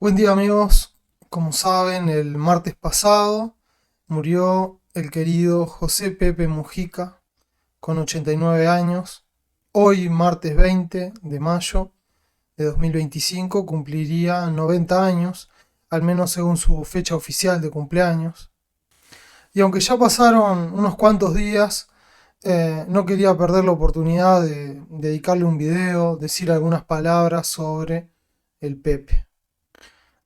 Buen día amigos, como saben el martes pasado murió el querido José Pepe Mujica con 89 años. Hoy martes 20 de mayo de 2025 cumpliría 90 años, al menos según su fecha oficial de cumpleaños. Y aunque ya pasaron unos cuantos días, no quería perder la oportunidad de dedicarle un video, decir algunas palabras sobre el Pepe.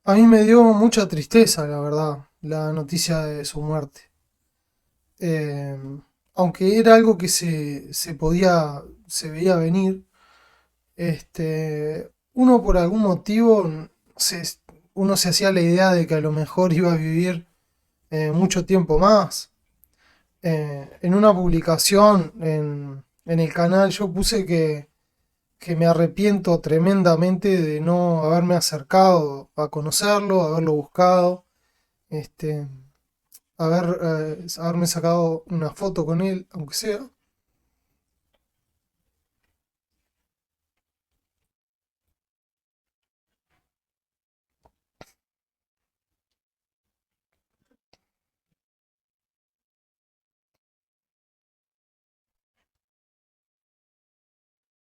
A mí me dio mucha tristeza, la verdad, la noticia de su muerte. Eh, Aunque era algo que se veía venir, uno por algún motivo, se, uno se hacía la idea de que a lo mejor iba a vivir mucho tiempo más. En una publicación en el canal yo puse que me arrepiento tremendamente de no haberme acercado a conocerlo, haberlo buscado, este, haberme sacado una foto con él, aunque sea.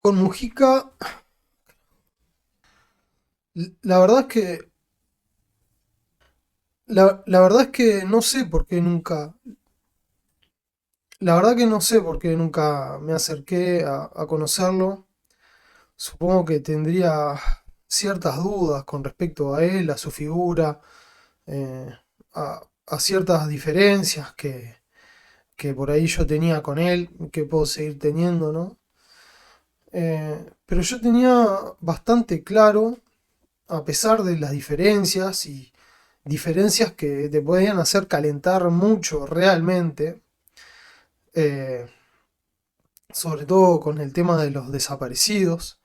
Con Mujica, la verdad es que, la verdad es que no sé por qué nunca, la verdad que no sé por qué nunca me acerqué a conocerlo. Supongo que tendría ciertas dudas con respecto a él, a su figura, eh, a ciertas diferencias que por ahí yo tenía con él, que puedo seguir teniendo, ¿no? Pero yo tenía bastante claro, a pesar de las diferencias y diferencias que te podían hacer calentar mucho realmente, eh, sobre todo con el tema de los desaparecidos.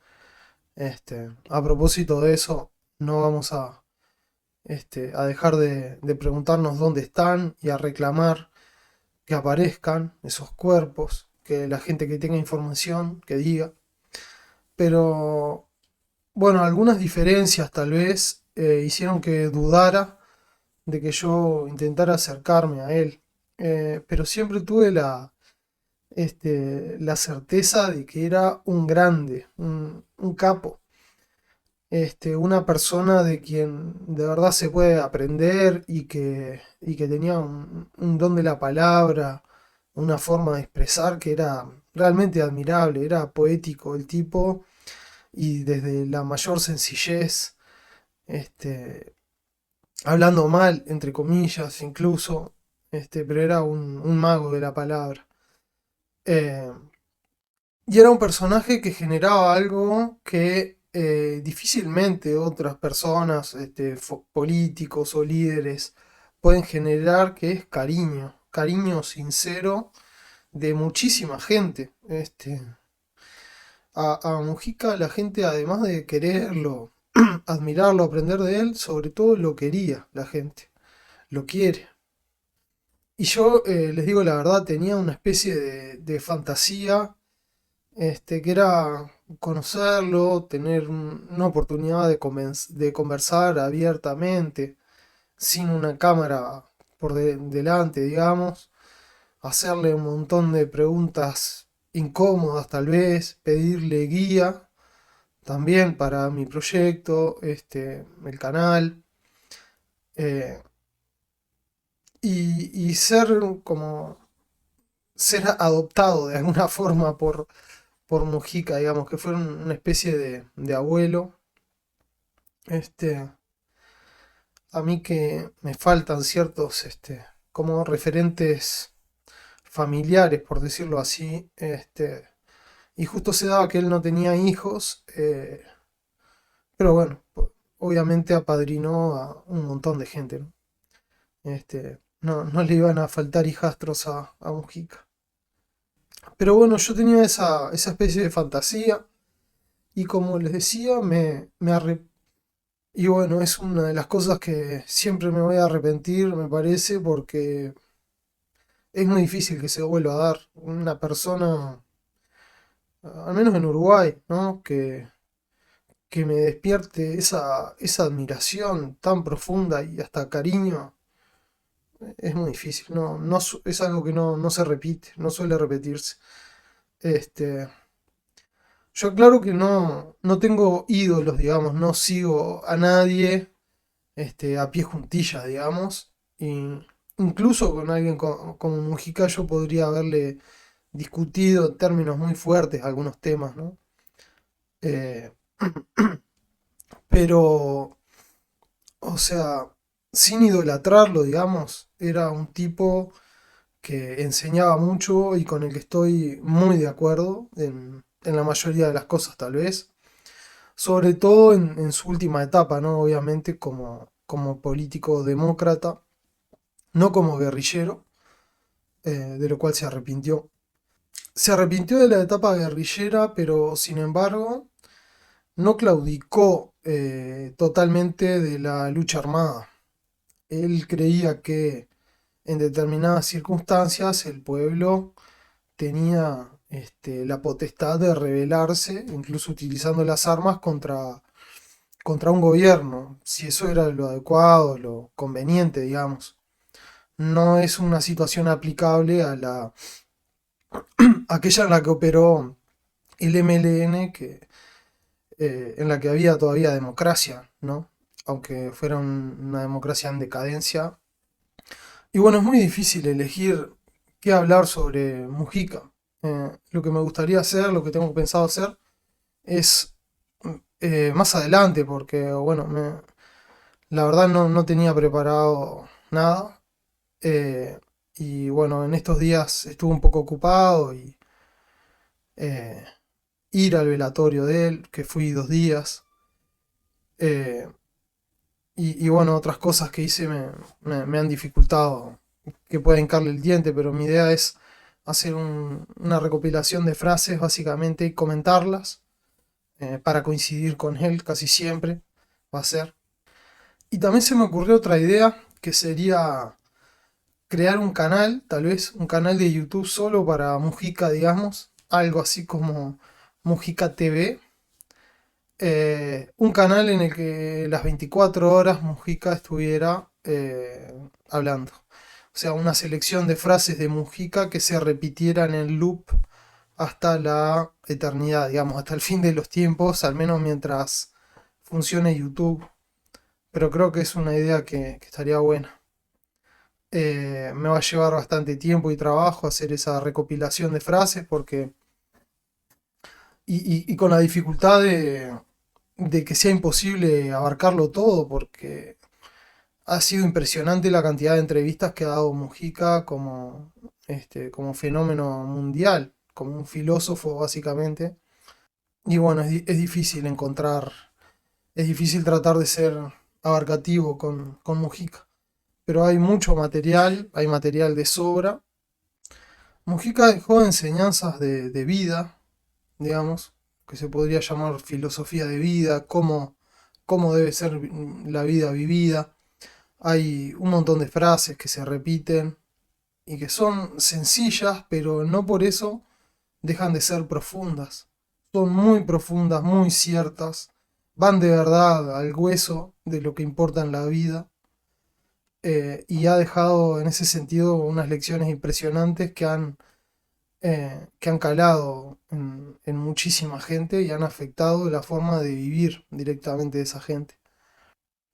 A propósito de eso, no vamos a dejar de preguntarnos dónde están y a reclamar que aparezcan esos cuerpos, que la gente que tenga información, que diga. Pero bueno, algunas diferencias tal vez hicieron que dudara de que yo intentara acercarme a él. Pero siempre tuve la certeza de que era un grande, un capo, una persona de quien de verdad se puede aprender y que tenía un don de la palabra, una forma de expresar que era realmente admirable, era poético el tipo y desde la mayor sencillez, este, hablando mal, entre comillas, incluso, pero era un mago de la palabra. Eh, y era un personaje que generaba algo que difícilmente otras personas, políticos o líderes, pueden generar, que es cariño, cariño sincero de muchísima gente. A Mujica la gente, además de quererlo, admirarlo, aprender de él, sobre todo lo quería la gente, lo quiere. Y yo les digo la verdad, tenía una especie de fantasía, que era conocerlo, tener una oportunidad de conversar abiertamente, sin una cámara delante, digamos, hacerle un montón de preguntas incómodas tal vez, pedirle guía también para mi proyecto, el canal, eh, y ser como ser adoptado de alguna forma por Mujica, digamos, que fue una especie de abuelo. Este, a mí que me faltan ciertos, como referentes familiares, por decirlo así, y justo se daba que él no tenía hijos, pero bueno, obviamente apadrinó a un montón de gente, ¿no? No le iban a faltar hijastros a Mujica. Pero bueno, yo tenía esa especie de fantasía y como les decía, y bueno, es una de las cosas que siempre me voy a arrepentir, me parece, porque es muy difícil que se vuelva a dar una persona, al menos en Uruguay, ¿no? que me despierte esa admiración tan profunda y hasta cariño, es muy difícil. Es algo que no se repite, no suele repetirse. Este, yo claro que no tengo ídolos, digamos, no sigo a nadie a pie juntillas, digamos. Y incluso con alguien como Mujica yo podría haberle discutido en términos muy fuertes algunos temas, ¿no? Eh, pero, o sea, sin idolatrarlo, digamos, era un tipo que enseñaba mucho y con el que estoy muy de acuerdo en la mayoría de las cosas, tal vez. Sobre todo en su última etapa, ¿no? Obviamente como político demócrata, no como guerrillero, de lo cual se arrepintió. Se arrepintió de la etapa guerrillera, pero sin embargo no claudicó totalmente de la lucha armada. Él creía que en determinadas circunstancias el pueblo tenía la potestad de rebelarse, incluso utilizando las armas contra un gobierno, si eso era lo adecuado, lo conveniente, digamos. No es una situación aplicable aquella en la que operó el MLN, en la que había todavía democracia, ¿no? Aunque fuera una democracia en decadencia. Y bueno, es muy difícil elegir qué hablar sobre Mujica. Lo que me gustaría hacer, lo que tengo pensado hacer, es más adelante, porque bueno, la verdad no tenía preparado nada. eh, y bueno, en estos días estuve un poco ocupado y eh, ir al velatorio de él, que fui 2 días. eh, y bueno, otras cosas que hice me han dificultado que pueda hincarle el diente, pero mi idea es hacer una recopilación de frases básicamente y comentarlas para coincidir con él casi siempre va a ser. Y también se me ocurrió otra idea que sería crear un canal, tal vez un canal de YouTube solo para Mujica, digamos, algo así como Mujica TV. Un canal en el que las 24 horas Mujica estuviera hablando. O sea, una selección de frases de Mujica que se repitieran en loop hasta la eternidad, digamos, hasta el fin de los tiempos, al menos mientras funcione YouTube. Pero creo que es una idea que estaría buena. Me va a llevar bastante tiempo y trabajo hacer esa recopilación de frases porque y con la dificultad de que sea imposible abarcarlo todo porque ha sido impresionante la cantidad de entrevistas que ha dado Mujica como fenómeno mundial, como un filósofo básicamente. Y bueno, es difícil es difícil tratar de ser abarcativo con Mujica. Pero hay mucho material, hay material de sobra. Mujica dejó enseñanzas de vida, digamos, que se podría llamar filosofía de vida, cómo debe ser la vida vivida. Hay un montón de frases que se repiten y que son sencillas, pero no por eso dejan de ser profundas. Son muy profundas, muy ciertas, van de verdad al hueso de lo que importa en la vida. Y ha dejado en ese sentido unas lecciones impresionantes que han calado en muchísima gente y han afectado la forma de vivir directamente de esa gente.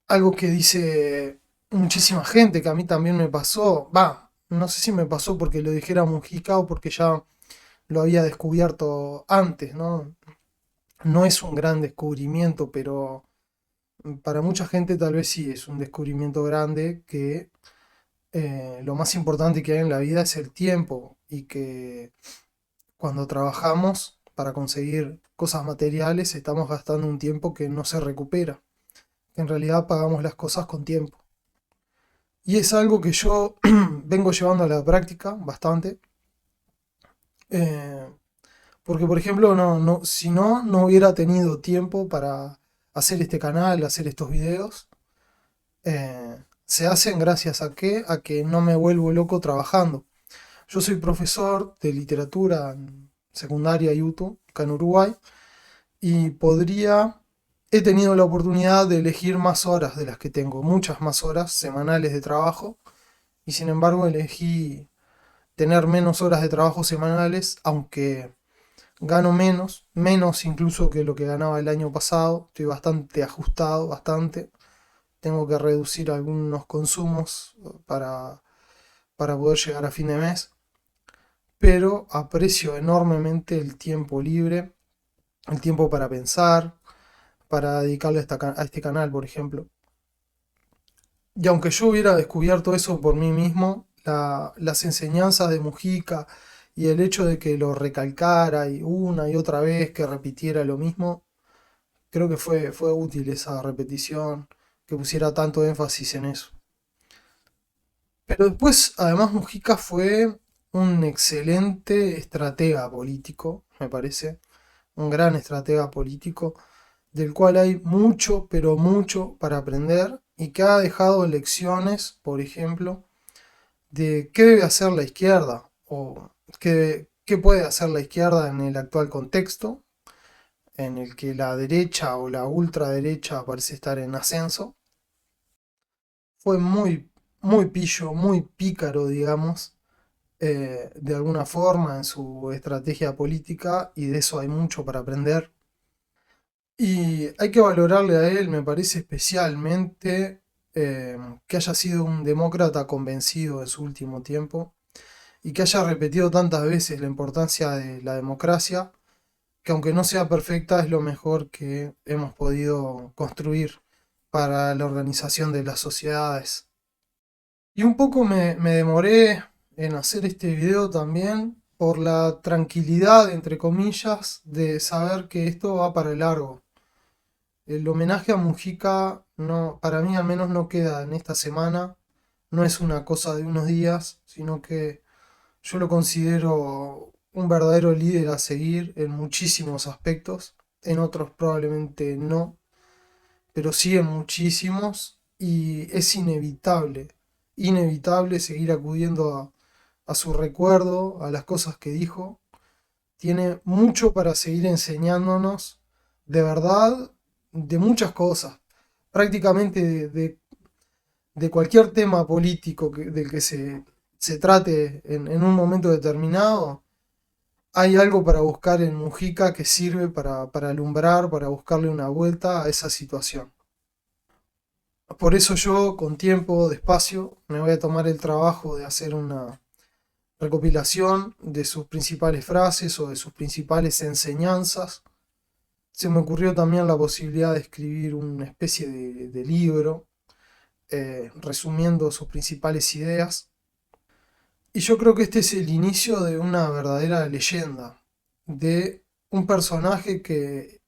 Algo que dice muchísima gente, que a mí también me pasó, va, no sé si me pasó porque lo dijera Mujica o porque ya lo había descubierto antes, ¿no? No es un gran descubrimiento, pero para mucha gente tal vez sí es un descubrimiento grande que lo más importante que hay en la vida es el tiempo y que cuando trabajamos para conseguir cosas materiales estamos gastando un tiempo que no se recupera, que en realidad pagamos las cosas con tiempo. Y es algo que yo vengo llevando a la práctica bastante, eh, porque por ejemplo, si no hubiera tenido tiempo para hacer este canal, hacer estos videos, se hacen gracias a que no me vuelvo loco trabajando. Yo soy profesor de literatura en secundaria y UTU, acá en Uruguay, y podría he tenido la oportunidad de elegir más horas de las que tengo, muchas más horas semanales de trabajo, y sin embargo elegí tener menos horas de trabajo semanales, aunque gano menos, menos incluso que lo que ganaba el año pasado, estoy bastante ajustado, bastante, tengo que reducir algunos consumos para poder llegar a fin de mes, pero aprecio enormemente el tiempo libre, el tiempo para pensar, para dedicarle a este canal, por ejemplo. Y aunque yo hubiera descubierto eso por mí mismo, las enseñanzas de Mujica y el hecho de que lo recalcara y una y otra vez que repitiera lo mismo, creo que fue útil esa repetición, que pusiera tanto énfasis en eso. Pero después, además, Mujica fue un excelente estratega político, me parece, un gran estratega político, del cual hay mucho, pero mucho para aprender y que ha dejado lecciones, por ejemplo, de qué debe hacer la izquierda o qué puede hacer la izquierda en el actual contexto, en el que la derecha o la ultraderecha parece estar en ascenso. Fue muy pillo, muy pícaro, digamos, de alguna forma en su estrategia política y de eso hay mucho para aprender. Y hay que valorarle a él, me parece especialmente que haya sido un demócrata convencido en su último tiempo y que haya repetido tantas veces la importancia de la democracia, que aunque no sea perfecta es lo mejor que hemos podido construir para la organización de las sociedades. Y un poco me demoré en hacer este video también por la tranquilidad, entre comillas, de saber que esto va para largo. El homenaje a Mujica, no, para mí al menos no queda en esta semana, no es una cosa de unos días, sino que yo lo considero un verdadero líder a seguir en muchísimos aspectos, en otros probablemente no, pero sí en muchísimos, y es inevitable seguir acudiendo a su recuerdo, a las cosas que dijo. Tiene mucho para seguir enseñándonos, de verdad, de muchas cosas, prácticamente de cualquier tema político del que se trate en un momento determinado. Hay algo para buscar en Mujica que sirve para alumbrar, para buscarle una vuelta a esa situación. Por eso yo, con tiempo, despacio, me voy a tomar el trabajo de hacer una recopilación de sus principales frases o de sus principales enseñanzas. Se me ocurrió también la posibilidad de escribir una especie de libro resumiendo sus principales ideas. Y yo creo que este es el inicio de una verdadera leyenda, de un personaje que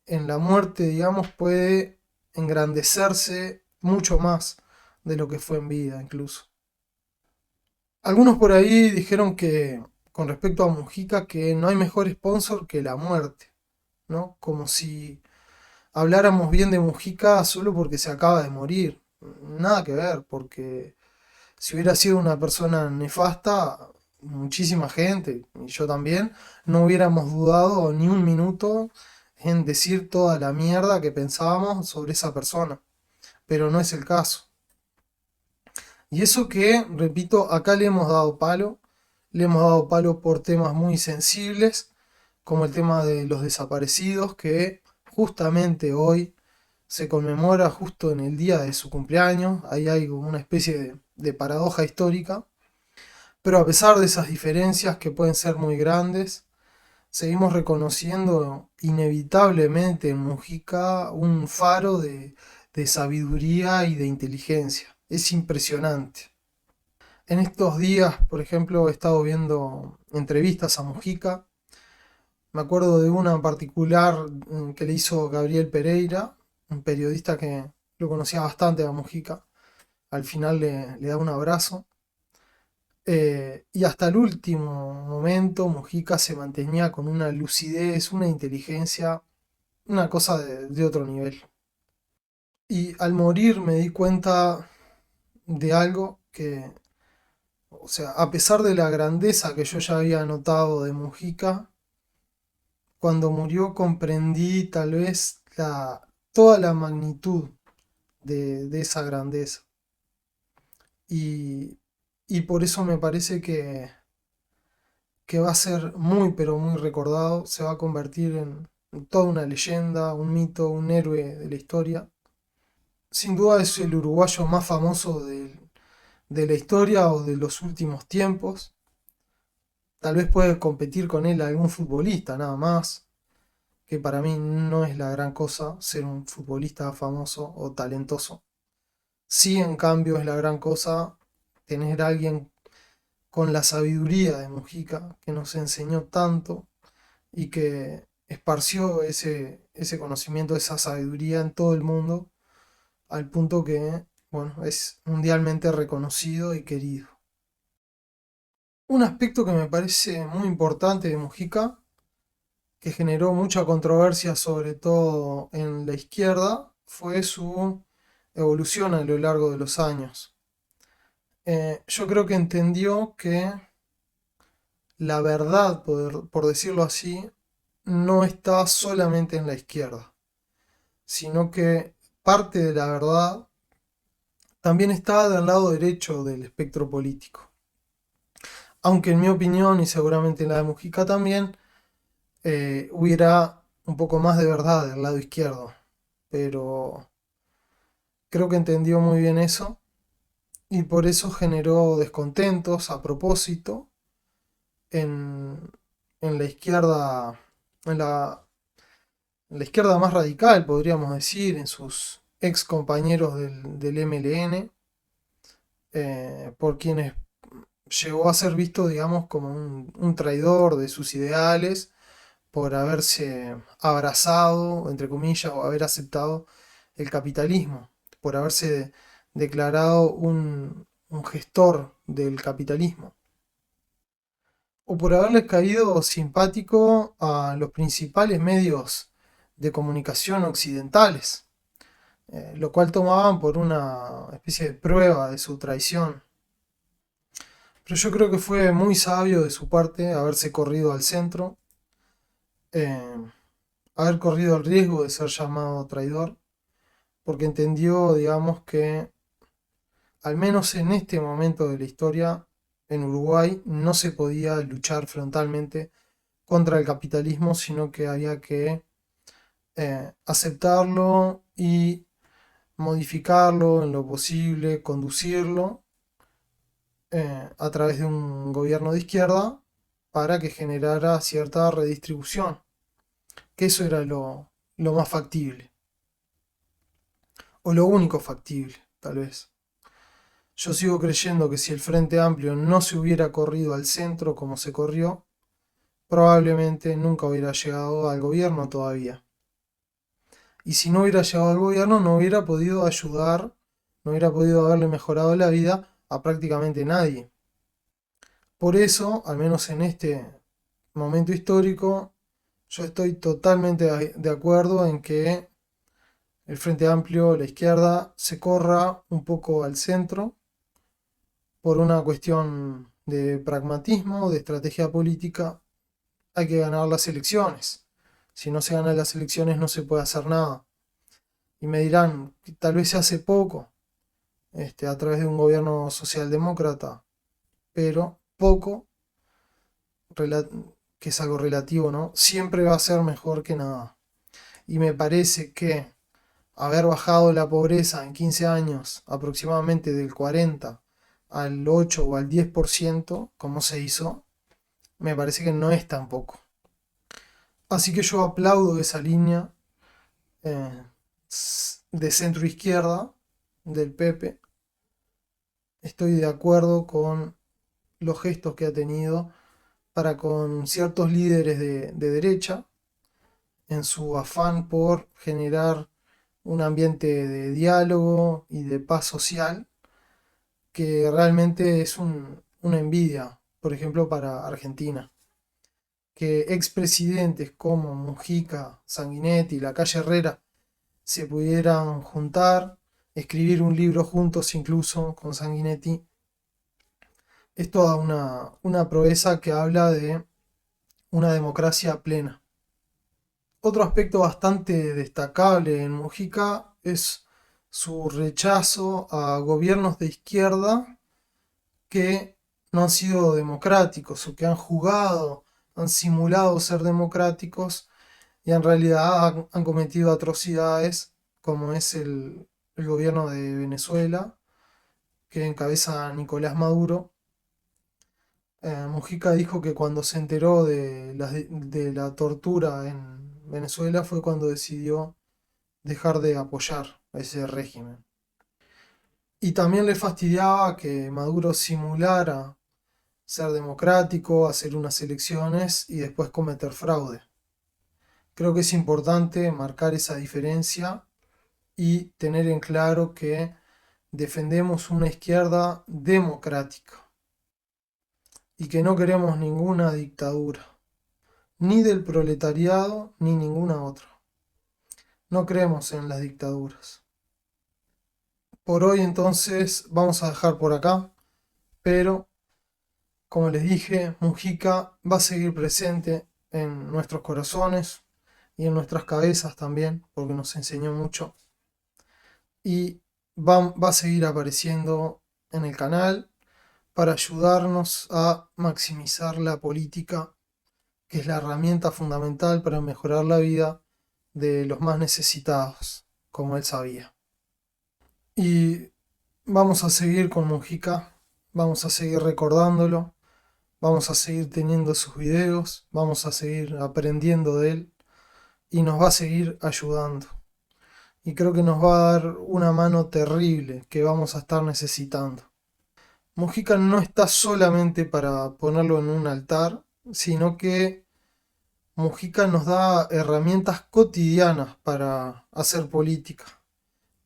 en la muerte, digamos, puede engrandecerse mucho más de lo que fue en vida incluso. Algunos por ahí dijeron que, con respecto a Mujica, que no hay mejor sponsor que la muerte, ¿no? Como si habláramos bien de Mujica solo porque se acaba de morir. Nada que ver, porque si hubiera sido una persona nefasta, muchísima gente, y yo también, no hubiéramos dudado ni un minuto en decir toda la mierda que pensábamos sobre esa persona. Pero no es el caso. Y eso que, repito, acá le hemos dado palo por temas muy sensibles, como el tema de los desaparecidos, que justamente hoy se conmemora justo en el día de su cumpleaños. Ahí hay como una especie de paradoja histórica. Pero a pesar de esas diferencias que pueden ser muy grandes, seguimos reconociendo inevitablemente en Mujica un faro de sabiduría y de inteligencia. Es impresionante. En estos días, por ejemplo, he estado viendo entrevistas a Mujica. Me acuerdo de una en particular que le hizo Gabriel Pereira, un periodista que lo conocía bastante a Mujica. Al final le da un abrazo. Y hasta el último momento Mujica se mantenía con una lucidez, una inteligencia, una cosa de otro nivel. Y al morir me di cuenta de algo que, o sea, a pesar de la grandeza que yo ya había notado de Mujica, cuando murió comprendí tal vez toda la magnitud de esa grandeza. Y, y por eso me parece que va a ser muy, pero muy recordado, se va a convertir en toda una leyenda, un mito, un héroe de la historia. Sin duda es el uruguayo más famoso de la historia o de los últimos tiempos. Tal vez puede competir con él algún futbolista nada más, que para mí no es la gran cosa ser un futbolista famoso o talentoso. Sí, en cambio, es la gran cosa tener a alguien con la sabiduría de Mujica, que nos enseñó tanto y que esparció ese conocimiento, esa sabiduría en todo el mundo, al punto que, bueno, es mundialmente reconocido y querido. Un aspecto que me parece muy importante de Mujica, que generó mucha controversia sobre todo en la izquierda, fue su evolución a lo largo de los años. Yo creo que entendió que la verdad, por decirlo así, no está solamente en la izquierda, sino que parte de la verdad también está del lado derecho del espectro político. Aunque en mi opinión, y seguramente en la de Mujica también, hubiera un poco más de verdad del lado izquierdo. Pero creo que entendió muy bien eso y por eso generó descontentos a propósito en, en la izquierda, en la izquierda más radical, podríamos decir, en sus ex compañeros del MLN, por quienes llegó a ser visto, digamos, como un traidor de sus ideales, por haberse abrazado, entre comillas, o haber aceptado el capitalismo, por haberse declarado un gestor del capitalismo, o por haberle caído simpático a los principales medios de comunicación occidentales, lo cual tomaban por una especie de prueba de su traición. Pero yo creo que fue muy sabio de su parte haberse corrido al centro, eh, haber corrido el riesgo de ser llamado traidor, porque entendió, digamos, que al menos en este momento de la historia, en Uruguay no se podía luchar frontalmente contra el capitalismo, sino que había que aceptarlo y modificarlo en lo posible, conducirlo a través de un gobierno de izquierda para que generara cierta redistribución, que eso era lo más factible, o lo único factible, tal vez. Yo sigo creyendo que si el Frente Amplio no se hubiera corrido al centro como se corrió, probablemente nunca hubiera llegado al gobierno todavía. Y si no hubiera llegado al gobierno, no hubiera podido ayudar, no hubiera podido haberle mejorado la vida a prácticamente nadie. Por eso, al menos en este momento histórico, yo estoy totalmente de acuerdo en que el Frente Amplio, la izquierda, se corra un poco al centro por una cuestión de pragmatismo, de estrategia política. Hay que ganar las elecciones. Si no se ganan las elecciones no se puede hacer nada. Y me dirán, tal vez se hace poco, a través de un gobierno socialdemócrata, pero poco, que es algo relativo, ¿no? Siempre va a ser mejor que nada. Y me parece que haber bajado la pobreza en 15 años aproximadamente del 40 al 8 o al 10%, como se hizo, me parece que no es tan poco. Así que yo aplaudo esa línea eh, de centro izquierda del Pepe. Estoy de acuerdo con los gestos que ha tenido para con ciertos líderes de derecha en su afán por generar un ambiente de diálogo y de paz social que realmente es una envidia, por ejemplo, para Argentina. Que expresidentes como Mujica, Sanguinetti, La Calle Herrera se pudieran juntar, escribir un libro juntos incluso con Sanguinetti, es toda una proeza que habla de una democracia plena. Otro aspecto bastante destacable en Mujica es su rechazo a gobiernos de izquierda que no han sido democráticos o que han jugado, han simulado ser democráticos y en realidad han cometido atrocidades como es el gobierno de Venezuela que encabeza Nicolás Maduro. Mujica dijo que cuando se enteró de la tortura en Venezuela fue cuando decidió dejar de apoyar a ese régimen. Y también le fastidiaba que Maduro simulara ser democrático, hacer unas elecciones y después cometer fraude. Creo que es importante marcar esa diferencia y tener en claro que defendemos una izquierda democrática y que no queremos ninguna dictadura, ni del proletariado ni ninguna otra. No creemos en las dictaduras. Por hoy entonces vamos a dejar por acá, pero como les dije, Mujica va a seguir presente en nuestros corazones y en nuestras cabezas también, porque nos enseñó mucho. Y va a seguir apareciendo en el canal para ayudarnos a maximizar la política, que es la herramienta fundamental para mejorar la vida de los más necesitados, como él sabía. Y vamos a seguir con Mujica, vamos a seguir recordándolo, vamos a seguir teniendo sus videos, vamos a seguir aprendiendo de él y nos va a seguir ayudando. Y creo que nos va a dar una mano terrible que vamos a estar necesitando. Mujica no está solamente para ponerlo en un altar, sino que Mujica nos da herramientas cotidianas para hacer política,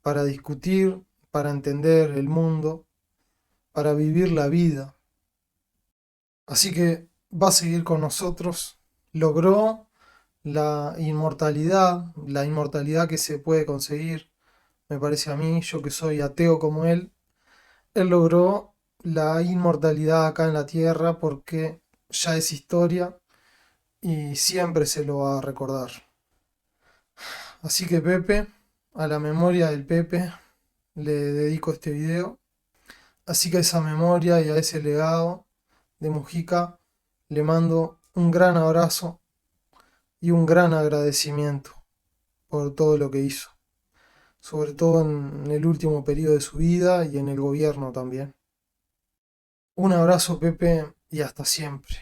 para discutir, para entender el mundo, para vivir la vida. Así que va a seguir con nosotros. Logró la inmortalidad que se puede conseguir, me parece a mí, yo que soy ateo como él logró la inmortalidad acá en la Tierra porque ya es historia y siempre se lo va a recordar. Así que Pepe, a la memoria del Pepe, le dedico este video. Así que a esa memoria y a ese legado de Mujica le mando un gran abrazo y un gran agradecimiento por todo lo que hizo, sobre todo en el último periodo de su vida y en el gobierno también. Un abrazo Pepe y hasta siempre.